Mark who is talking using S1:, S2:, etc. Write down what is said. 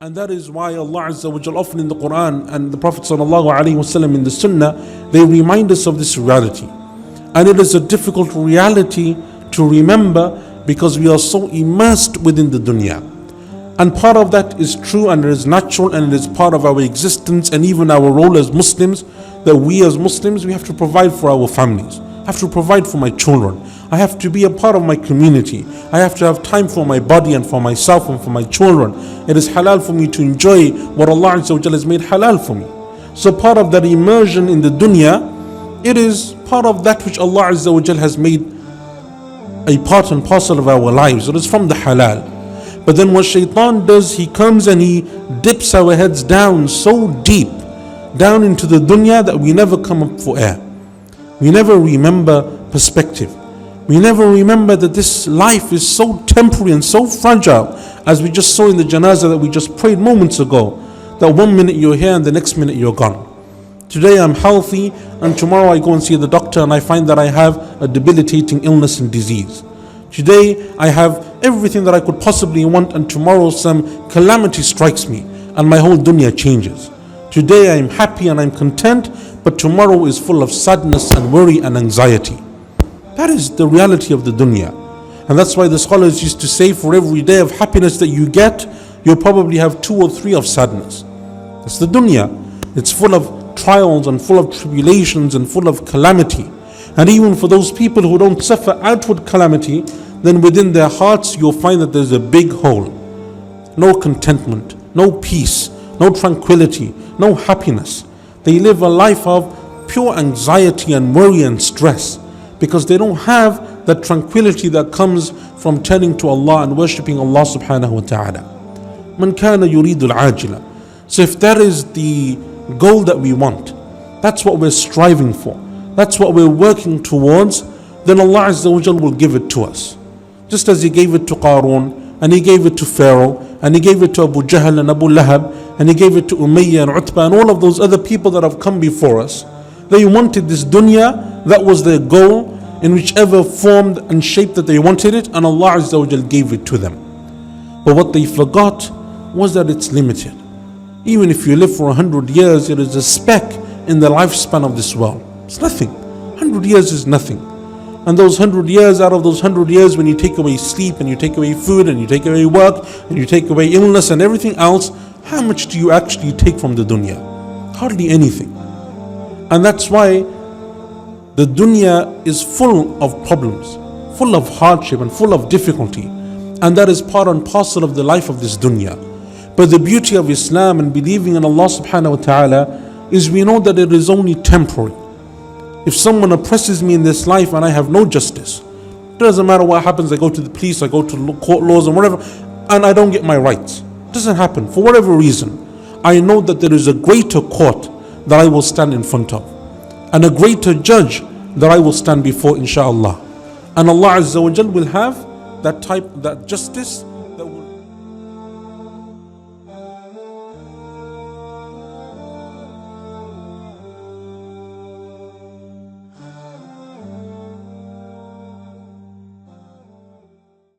S1: And that is why Allah Azza wa Jal often in the Quran and the Prophet Sallallahu Alaihi Wasallam in the Sunnah, they remind us of this reality. And it is a difficult reality to remember because we are so immersed within the dunya. And part of that is true and it is natural and it is part of our existence and even our role as Muslims, that we as Muslims, we have to provide for our families. I have to provide for my children. I have to be a part of my community. I have to have time for my body and for myself and for my children. It is halal for me to enjoy what Allah Azza wa Jalla has made halal for me. So part of that immersion in the dunya, it is part of that which Allah Azza wa Jalla has made a part and parcel of our lives. It is from the halal. But then what shaitan does, he comes and he dips our heads down so deep, down into the dunya, that we never come up for air. We never remember perspective. We never remember that this life is so temporary and so fragile, as we just saw in the janazah that we just prayed moments ago, that 1 minute you're here and the next minute you're gone. Today I'm healthy and tomorrow I go and see the doctor and I find that I have a debilitating illness and disease. Today I have everything that I could possibly want and tomorrow some calamity strikes me and my whole dunya changes. Today I'm happy and I'm content, but tomorrow is full of sadness and worry and anxiety. That is the reality of the dunya. And that's why the scholars used to say, for every day of happiness that you get, you'll probably have 2 or 3 of sadness. It's the dunya. It's full of trials and full of tribulations and full of calamity. And even for those people who don't suffer outward calamity, then within their hearts you'll find that there's a big hole. No contentment, no peace, no tranquility, no happiness. They live a life of pure anxiety and worry and stress because they don't have that tranquility that comes from turning to Allah and worshipping Allah subhanahu wa ta'ala. Man kana yuridu al-ajila. So if that is the goal that we want, that's what we're striving for, that's what we're working towards, then Allah Azza wa Jal will give it to us. Just as He gave it to Qarun, and He gave it to Pharaoh, and He gave it to Abu Jahl and Abu Lahab, and He gave it to Umayyah and Utbah and all of those other people that have come before us. They wanted this dunya, that was their goal, in whichever form and shape that they wanted it, and Allah Azza wa Jal gave it to them. But what they forgot was that it's limited. Even if you live for 100 years, it is a speck in the lifespan of this world. It's nothing. 100 years is nothing. And those 100 years, out of those 100 years, when you take away sleep and you take away food and you take away work and you take away illness and everything else, how much do you actually take from the dunya? Hardly anything. And that's why the dunya is full of problems, full of hardship and full of difficulty. And that is part and parcel of the life of this dunya. But the beauty of Islam and believing in Allah subhanahu wa ta'ala is we know that it is only temporary. If someone oppresses me in this life and I have no justice, it doesn't matter what happens, I go to the police, I go to court laws and whatever, and I don't get my rights. It doesn't happen for whatever reason. I know that there is a greater court that I will stand in front of, and a greater judge that I will stand before, inshaAllah. And Allah Azza wa Jal will have that justice